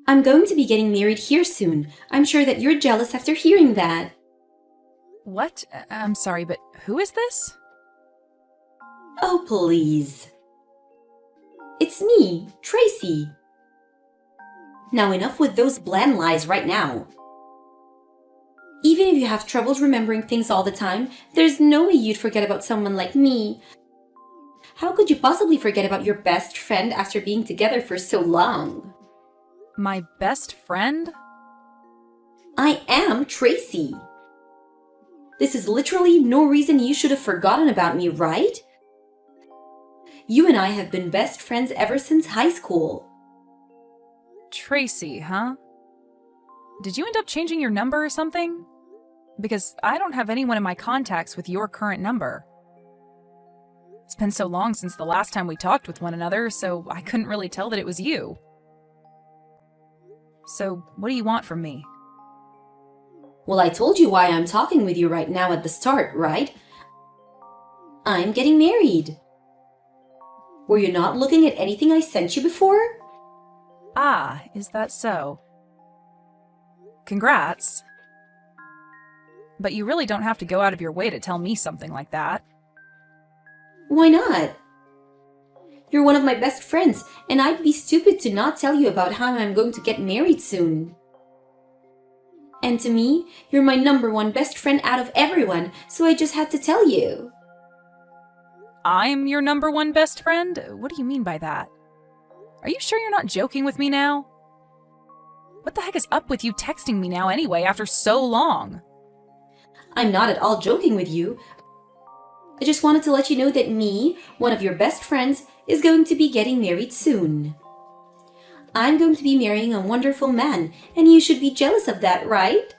I'm going to be getting married here soon. I'm sure that you're jealous after hearing that. What? I'm sorry, but who is this? Oh, please. It's me, Tracy. Now enough with those bland lies right now. Even if you have troubles remembering things all the time, there's no way you'd forget about someone like me. How could you possibly forget about your best friend after being together for so long? My best friend? I am Tracy. This is literally no reason you should have forgotten about me, right? You and I have been best friends ever since high school. Tracy, huh? Did you end up changing your number or something? Because I don't have anyone in my contacts with your current number. It's been so long since the last time we talked with one another, so I couldn't really tell that it was you. So, what do you want from me? Well, I told you why I'm talking with you right now at the start, right? I'm getting married. Were you not looking at anything I sent you before? Ah, is that so? Congrats. But you really don't have to go out of your way to tell me something like that. Why not? You're one of my best friends, and I'd be stupid to not tell you about how I'm going to get married soon. And to me, you're my number one best friend out of everyone, so I just had to tell you. I'm your number one best friend? What do you mean by that? Are you sure you're not joking with me now? What the heck is up with you texting me now anyway after so long? I'm not at all joking with you. I just wanted to let you know that me, one of your best friends, is going to be getting married soon. I'm going to be marrying a wonderful man, and you should be jealous of that, right?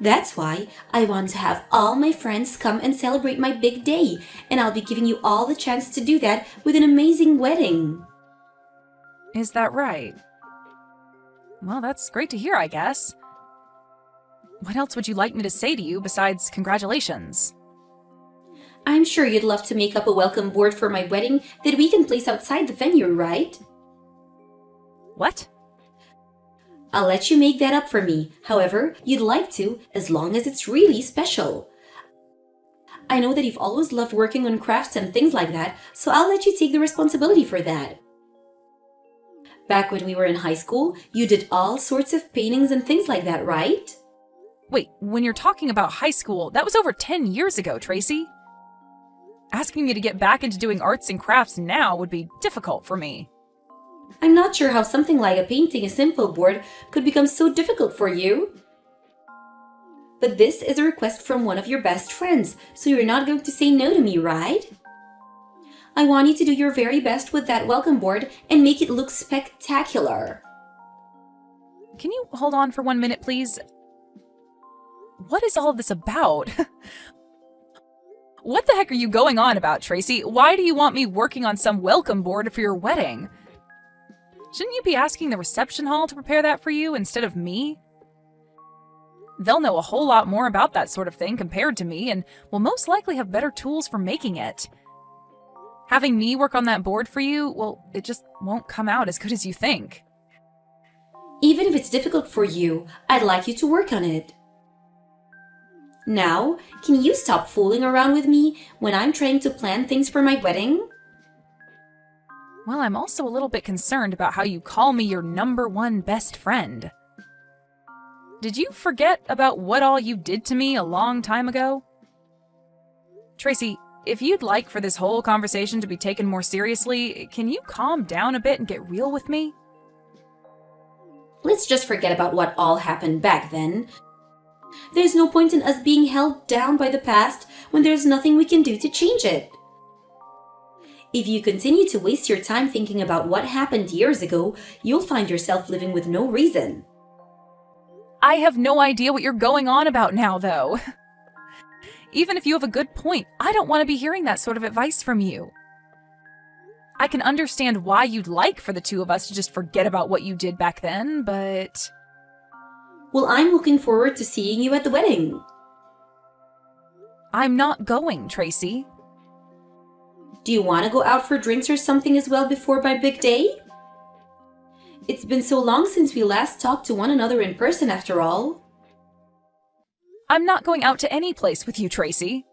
That's why I want to have all my friends come and celebrate my big day, and I'll be giving you all the chance to do that with an amazing wedding. Is that right? Well, that's great to hear, I guess. What else would you like me to say to you besides congratulations? I'm sure you'd love to make up a welcome board for my wedding that we can place outside the venue, right? What? I'll let you make that up for me, however you'd like to, as long as it's really special. I know that you've always loved working on crafts and things like that, so I'll let you take the responsibility for that. Back when we were in high school, you did all sorts of paintings and things like that, right? Wait, when you're talking about high school, that was over 10 years ago, Tracy. Asking me to get back into doing arts and crafts now would be difficult for me. I'm not sure how something like a painting a simple board could become so difficult for you. But this is a request from one of your best friends, so you're not going to say no to me, right? I want you to do your very best with that welcome board and make it look spectacular. Can you hold on for 1 minute, please? What is all of this about? What the heck are you going on about, Tracy? Why do you want me working on some welcome board for your wedding? Shouldn't you be asking the reception hall to prepare that for you instead of me? They'll know a whole lot more about that sort of thing compared to me and will most likely have better tools for making it. Having me work on that board for you, well, it just won't come out as good as you think. Even if it's difficult for you, I'd like you to work on it. Now, can you stop fooling around with me when I'm trying to plan things for my wedding? Well, I'm also a little bit concerned about how you call me your number one best friend. Did you forget about what all you did to me a long time ago? Tracy, if you'd like for this whole conversation to be taken more seriously, can you calm down a bit and get real with me? Let's just forget about what all happened back then. There's no point in us being held down by the past when there's nothing we can do to change it. If you continue to waste your time thinking about what happened years ago, you'll find yourself living with no reason. I have no idea what you're going on about now, though. Even if you have a good point, I don't want to be hearing that sort of advice from you. I can understand why you'd like for the two of us to just forget about what you did back then, but... Well, I'm looking forward to seeing you at the wedding. I'm not going, Tracy. Do you want to go out for drinks or something as well before my big day? It's been so long since we last talked to one another in person after all. I'm not going out to any place with you, Tracy.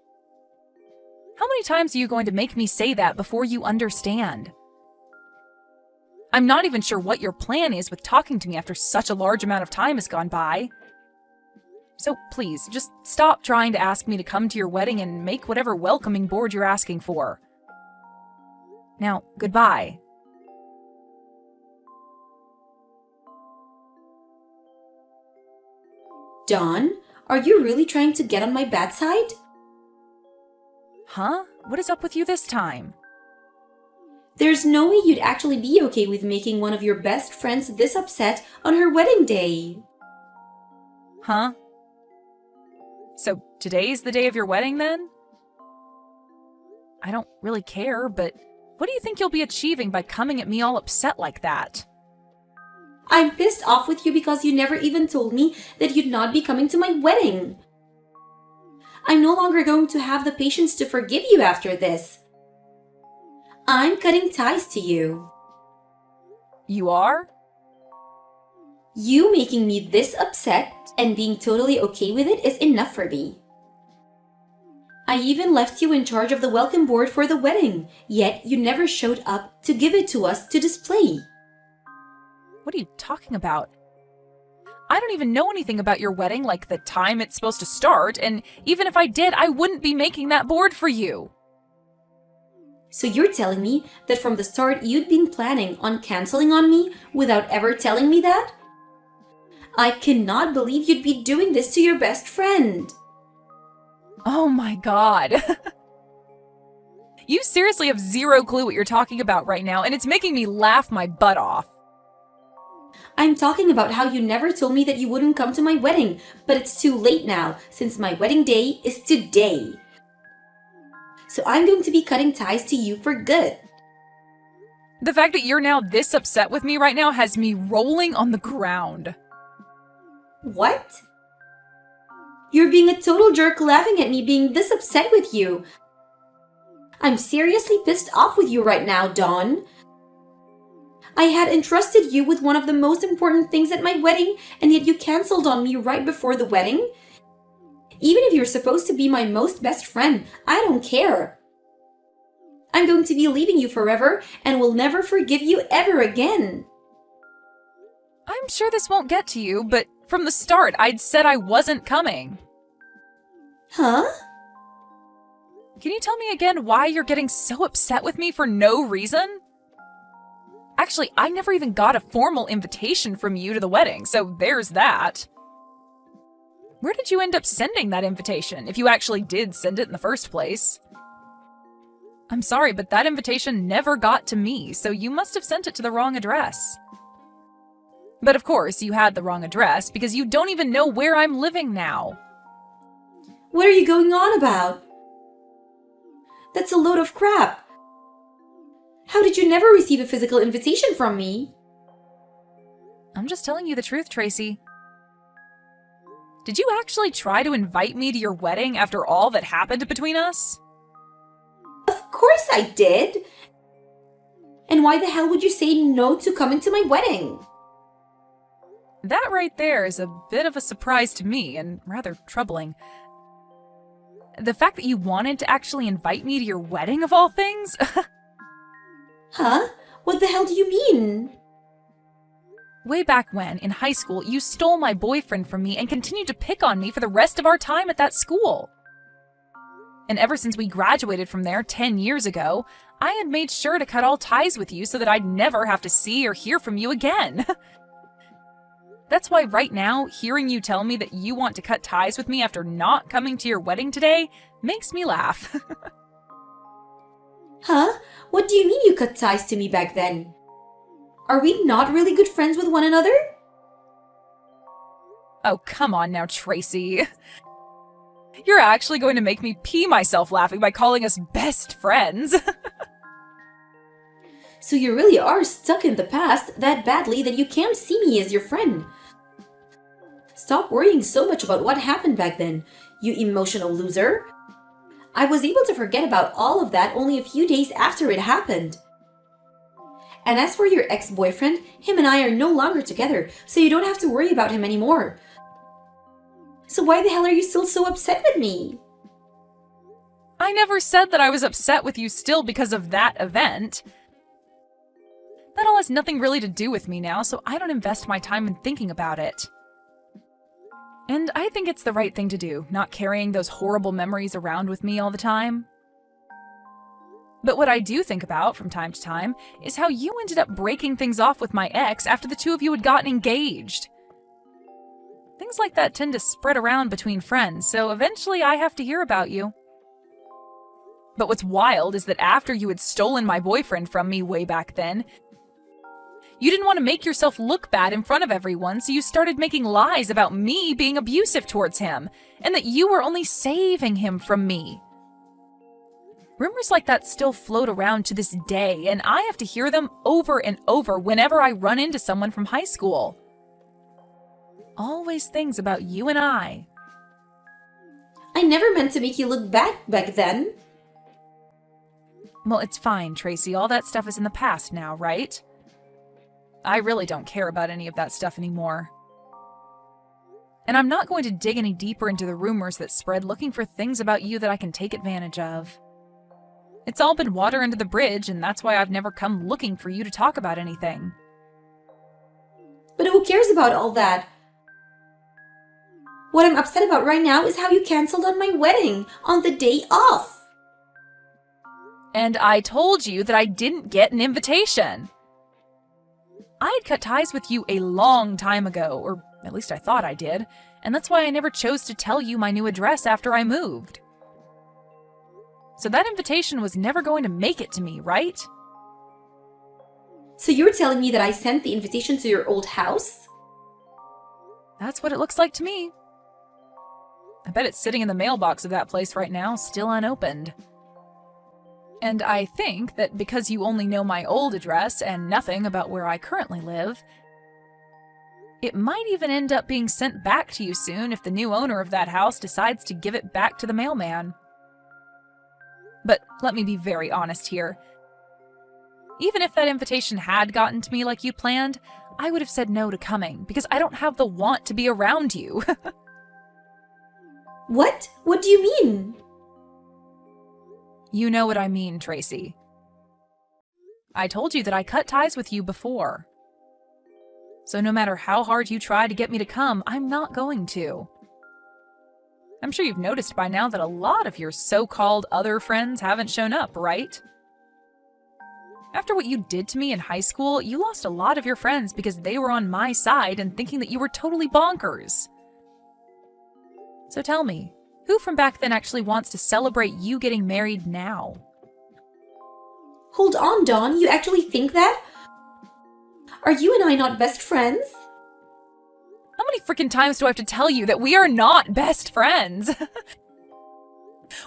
How many times are you going to make me say that before you understand? I'm not even sure what your plan is with talking to me after such a large amount of time has gone by. So please, just stop trying to ask me to come to your wedding and make whatever welcoming board you're asking for. Now, goodbye. Dawn, are you really trying to get on my bad side? Huh? What is up with you this time? There's no way you'd actually be okay with making one of your best friends this upset on her wedding day. Huh? So today's the day of your wedding then? I don't really care, but what do you think you'll be achieving by coming at me all upset like that? I'm pissed off with you because you never even told me that you'd not be coming to my wedding. I'm no longer going to have the patience to forgive you after this. I'm cutting ties to you. You are? You making me this upset and being totally okay with it is enough for me. I even left you in charge of the welcome board for the wedding, yet you never showed up to give it to us to display. What are you talking about? I don't even know anything about your wedding, like the time it's supposed to start, and even if I did, I wouldn't be making that board for you. So you're telling me that from the start you'd been planning on canceling on me without ever telling me that? I cannot believe you'd be doing this to your best friend. Oh my god. You seriously have zero clue what you're talking about right now, and it's making me laugh my butt off. I'm talking about how you never told me that you wouldn't come to my wedding, but it's too late now since my wedding day is today. So I'm going to be cutting ties to you for good. The fact that you're now this upset with me right now has me rolling on the ground. What? You're being a total jerk laughing at me being this upset with you. I'm seriously pissed off with you right now, Dawn. I had entrusted you with one of the most important things at my wedding, and yet you canceled on me right before the wedding? Even if you're supposed to be my most best friend, I don't care. I'm going to be leaving you forever and will never forgive you ever again. I'm sure this won't get to you, but from the start, I'd said I wasn't coming. Huh? Can you tell me again why you're getting so upset with me for no reason? Actually, I never even got a formal invitation from you to the wedding, so there's that. Where did you end up sending that invitation, if you actually did send it in the first place? I'm sorry, but that invitation never got to me, so you must have sent it to the wrong address. But of course, you had the wrong address because you don't even know where I'm living now. What are you going on about? That's a load of crap. How did you never receive a physical invitation from me? I'm just telling you the truth, Tracy. Did you actually try to invite me to your wedding after all that happened between us? Of course I did. And why the hell would you say no to coming to my wedding? That right there is a bit of a surprise to me and rather troubling. The fact that you wanted to actually invite me to your wedding of all things? Huh? What the hell do you mean? Way back when, in high school, you stole my boyfriend from me and continued to pick on me for the rest of our time at that school. And ever since we graduated from there 10 years ago, I had made sure to cut all ties with you so that I'd never have to see or hear from you again. That's why right now, hearing you tell me that you want to cut ties with me after not coming to your wedding today makes me laugh. Huh? What do you mean you cut ties to me back then? Are we not really good friends with one another? Oh, come on now, Tracy. You're actually going to make me pee myself laughing by calling us best friends. So you really are stuck in the past that badly that you can't see me as your friend. Stop worrying so much about what happened back then, you emotional loser. I was able to forget about all of that only a few days after it happened. And as for your ex-boyfriend, him and I are no longer together, so you don't have to worry about him anymore. So why the hell are you still so upset with me? I never said that I was upset with you still because of that event. That all has nothing really to do with me now, so I don't invest my time in thinking about it. And I think it's the right thing to do, not carrying those horrible memories around with me all the time. But what I do think about from time to time is how you ended up breaking things off with my ex after the two of you had gotten engaged. Things like that tend to spread around between friends, so eventually I have to hear about you. But what's wild is that after you had stolen my boyfriend from me way back then, you didn't want to make yourself look bad in front of everyone, so you started making lies about me being abusive towards him, and that you were only saving him from me. Rumors like that still float around to this day, and I have to hear them over and over whenever I run into someone from high school. Always things about you and I. I never meant to make you look bad back then. Well, it's fine, Tracy. All that stuff is in the past now, right? I really don't care about any of that stuff anymore. And I'm not going to dig any deeper into the rumors that spread looking for things about you that I can take advantage of. It's all been water under the bridge, and that's why I've never come looking for you to talk about anything. But who cares about all that? What I'm upset about right now is how you canceled on my wedding on the day off. And I told you that I didn't get an invitation. I had cut ties with you a long time ago, or at least I thought I did, and that's why I never chose to tell you my new address after I moved. So that invitation was never going to make it to me, right? So you're telling me that I sent the invitation to your old house? That's what it looks like to me. I bet it's sitting in the mailbox of that place right now, still unopened. And I think that because you only know my old address and nothing about where I currently live, it might even end up being sent back to you soon if the new owner of that house decides to give it back to the mailman. But let me be very honest here. Even if that invitation had gotten to me like you planned, I would have said no to coming because I don't have the want to be around you. What? What do you mean? You know what I mean, Tracy. I told you that I cut ties with you before. So no matter how hard you try to get me to come, I'm not going to. I'm sure you've noticed by now that a lot of your so-called other friends haven't shown up, right? After what you did to me in high school, you lost a lot of your friends because they were on my side and thinking that you were totally bonkers. So tell me, who from back then actually wants to celebrate you getting married now? Hold on, Dawn. You actually think that? Are you and I not best friends? How many freaking times do I have to tell you that we are not best friends?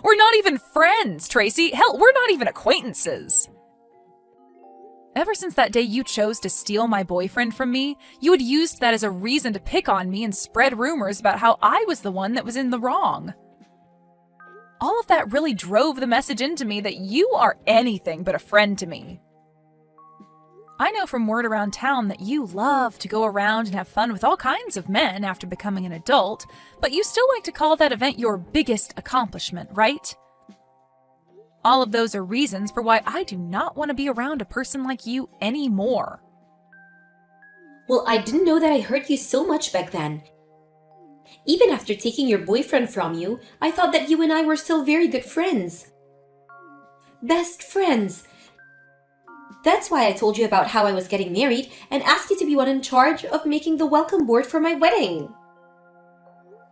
We're not even friends, Tracy. Hell, we're not even acquaintances. Ever since that day you chose to steal my boyfriend from me, you had used that as a reason to pick on me and spread rumors about how I was the one that was in the wrong. All of that really drove the message into me that you are anything but a friend to me. I know from word around town that you love to go around and have fun with all kinds of men after becoming an adult, but you still like to call that event your biggest accomplishment, right? All of those are reasons for why I do not want to be around a person like you anymore. Well, I didn't know that I hurt you so much back then. Even after taking your boyfriend from you, I thought that you and I were still very good friends. Best friends. That's why I told you about how I was getting married and asked you to be one in charge of making the welcome board for my wedding.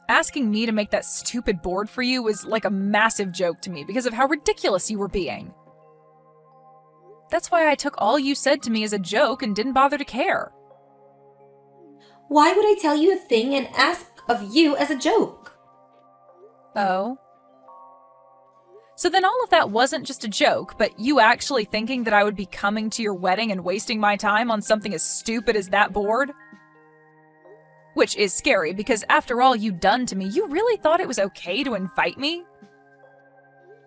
Asking me to make that stupid board for you was like a massive joke to me because of how ridiculous you were being. That's why I took all you said to me as a joke and didn't bother to care. Why would I tell you a thing and ask of you as a joke? Oh? So then all of that wasn't just a joke, but you actually thinking that I would be coming to your wedding and wasting my time on something as stupid as that board? Which is scary, because after all you'd done to me, you really thought it was okay to invite me?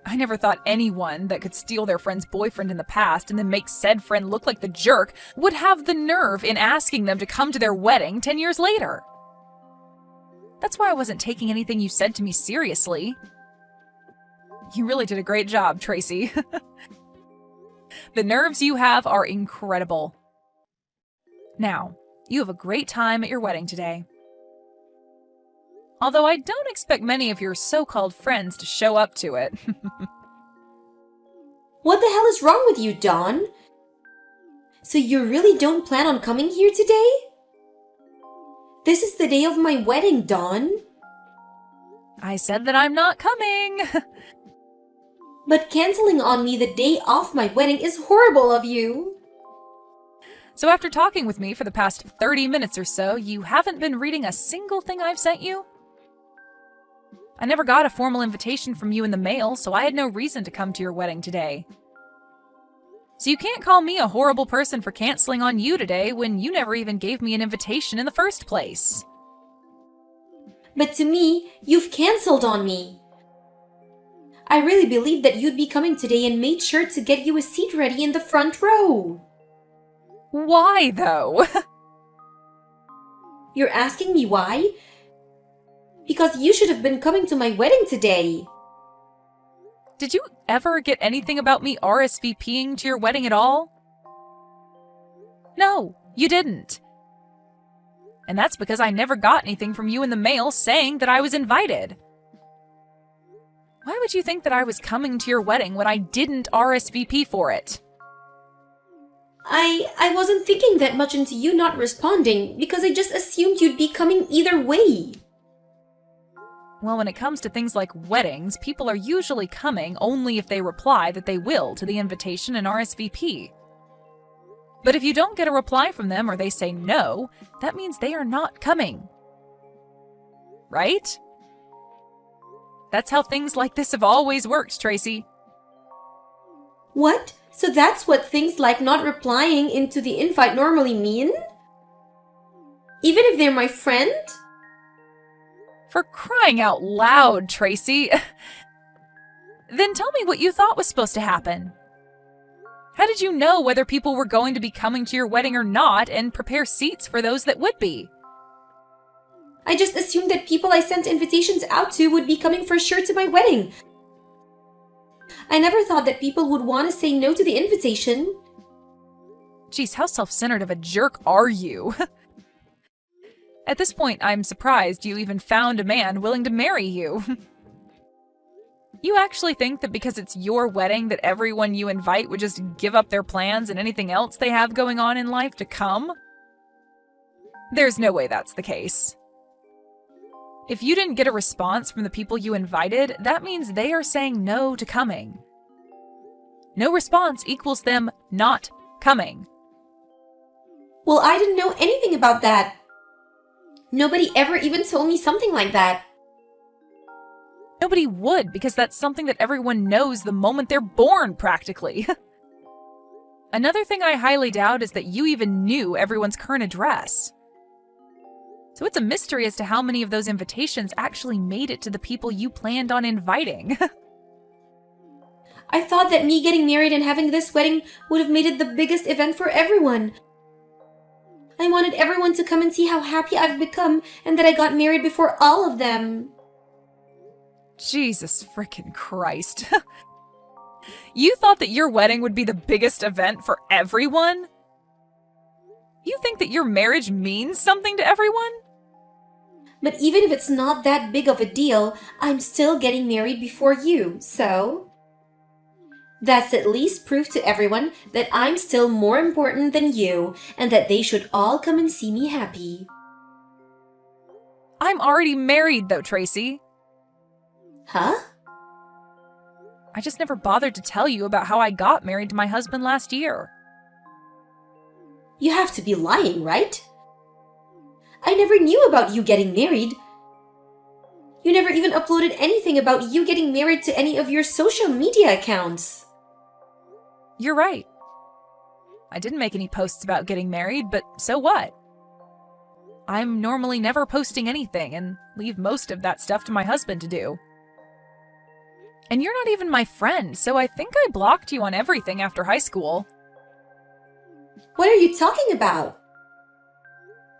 I never thought anyone that could steal their friend's boyfriend in the past and then make said friend look like the jerk would have the nerve in asking them to come to their wedding 10 years later. That's why I wasn't taking anything you said to me seriously. You really did a great job, Tracy. The nerves you have are incredible. Now, you have a great time at your wedding today. Although I don't expect many of your so-called friends to show up to it. What the hell is wrong with you, Dawn? So you really don't plan on coming here today? This is the day of my wedding, Dawn. I said that I'm not coming. But canceling on me the day of my wedding is horrible of you. So after talking with me for the past 30 minutes or so, you haven't been reading a single thing I've sent you? I never got a formal invitation from you in the mail, so I had no reason to come to your wedding today. So you can't call me a horrible person for canceling on you today when you never even gave me an invitation in the first place. But to me, you've canceled on me. I really believed that you'd be coming today and made sure to get you a seat ready in the front row. Why, though? You're asking me why? Because you should have been coming to my wedding today. Did you ever get anything about me RSVPing to your wedding at all? No, you didn't. And that's because I never got anything from you in the mail saying that I was invited. Why would you think that I was coming to your wedding when I didn't RSVP for it? I wasn't thinking that much into you not responding because I just assumed you'd be coming either way. Well, when it comes to things like weddings, people are usually coming only if they reply that they will to the invitation and RSVP. But if you don't get a reply from them or they say no, that means they are not coming. Right? That's how things like this have always worked, Tracy. What? So that's what things like not replying into the invite normally mean? Even if they're my friend? For crying out loud, Tracy. Then tell me what you thought was supposed to happen. How did you know whether people were going to be coming to your wedding or not and prepare seats for those that would be? I just assumed that people I sent invitations out to would be coming for sure to my wedding. I never thought that people would want to say no to the invitation. Geez, how self-centered of a jerk are you? At this point, I'm surprised you even found a man willing to marry you. You actually think that because it's your wedding that everyone you invite would just give up their plans and anything else they have going on in life to come? There's no way that's the case. If you didn't get a response from the people you invited, that means they are saying no to coming. No response equals them not coming. Well, I didn't know anything about that. Nobody ever even told me something like that. Nobody would, because that's something that everyone knows the moment they're born, practically. Another thing I highly doubt is that you even knew everyone's current address. So it's a mystery as to how many of those invitations actually made it to the people you planned on inviting. I thought that me getting married and having this wedding would have made it the biggest event for everyone. I wanted everyone to come and see how happy I've become and that I got married before all of them. Jesus frickin' Christ. You thought that your wedding would be the biggest event for everyone? You think that your marriage means something to everyone? But even if it's not that big of a deal, I'm still getting married before you, so... That's at least proof to everyone that I'm still more important than you and that they should all come and see me happy. I'm already married, though, Tracy. Huh? I just never bothered to tell you about how I got married to my husband last year. You have to be lying, right? I never knew about you getting married. You never even uploaded anything about you getting married to any of your social media accounts. You're right. I didn't make any posts about getting married, but so what? I'm normally never posting anything and leave most of that stuff to my husband to do. And you're not even my friend, so I think I blocked you on everything after high school. What are you talking about?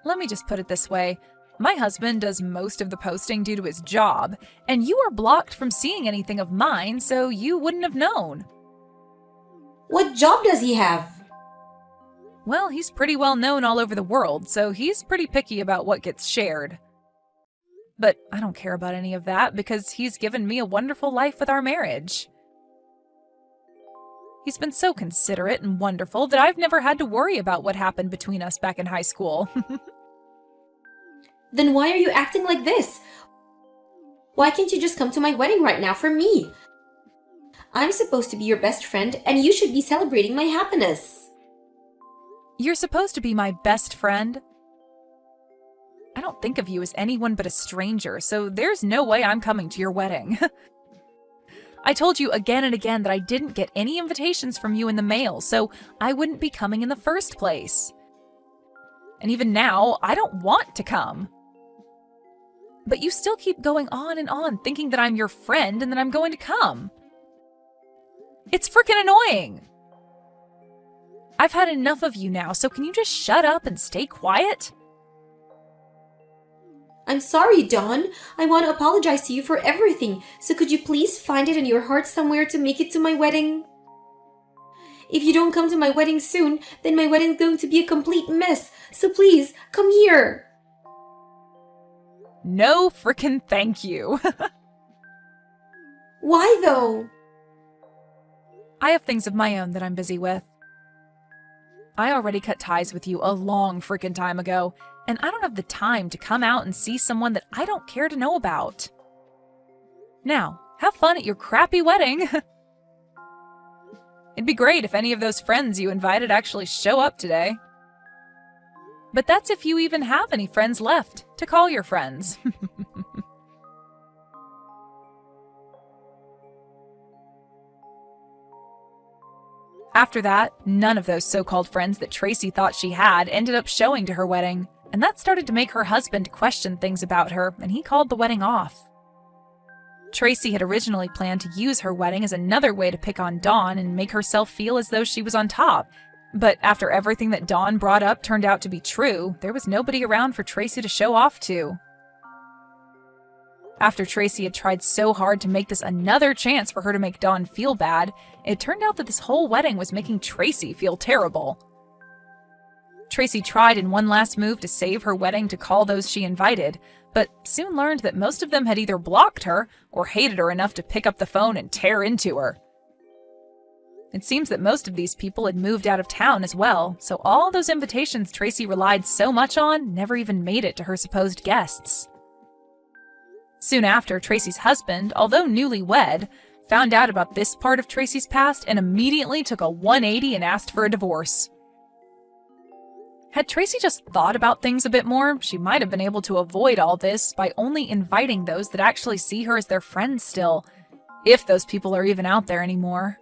Let me just put it this way. My husband does most of the posting due to his job, and you are blocked from seeing anything of mine, so you wouldn't have known. What job does he have? Well, he's pretty well known all over the world, so he's pretty picky about what gets shared. But I don't care about any of that because he's given me a wonderful life with our marriage. He's been so considerate and wonderful that I've never had to worry about what happened between us back in high school. Then why are you acting like this? Why can't you just come to my wedding right now for me? I'm supposed to be your best friend, and you should be celebrating my happiness. You're supposed to be my best friend. I don't think of you as anyone but a stranger, so there's no way I'm coming to your wedding. I told you again and again that I didn't get any invitations from you in the mail, so I wouldn't be coming in the first place. And even now, I don't want to come. But you still keep going on, thinking that I'm your friend and that I'm going to come. It's freaking annoying. I've had enough of you now, so can you just shut up and stay quiet? I'm sorry, Dawn. I want to apologize to you for everything, so could you please find it in your heart somewhere to make it to my wedding? If you don't come to my wedding soon, then my wedding's going to be a complete mess, so please, come here. No frickin' thank you. Why though? I have things of my own that I'm busy with. I already cut ties with you a long frickin' time ago, and I don't have the time to come out and see someone that I don't care to know about. Now, have fun at your crappy wedding. It'd be great if any of those friends you invited actually show up today. But that's if you even have any friends left to call your friends. After that, none of those so-called friends that Tracy thought she had ended up showing to her wedding, and that started to make her husband question things about her, and he called the wedding off. Tracy had originally planned to use her wedding as another way to pick on Dawn and make herself feel as though she was on top. But after everything that Dawn brought up turned out to be true, there was nobody around for Tracy to show off to. After Tracy had tried so hard to make this another chance for her to make Dawn feel bad, it turned out that this whole wedding was making Tracy feel terrible. Tracy tried in one last move to save her wedding to call those she invited, but soon learned that most of them had either blocked her or hated her enough to pick up the phone and tear into her. It seems that most of these people had moved out of town as well, so all those invitations Tracy relied so much on never even made it to her supposed guests. Soon after, Tracy's husband, although newlywed, found out about this part of Tracy's past and immediately took a 180 and asked for a divorce. Had Tracy just thought about things a bit more, she might have been able to avoid all this by only inviting those that actually see her as their friends still, if those people are even out there anymore.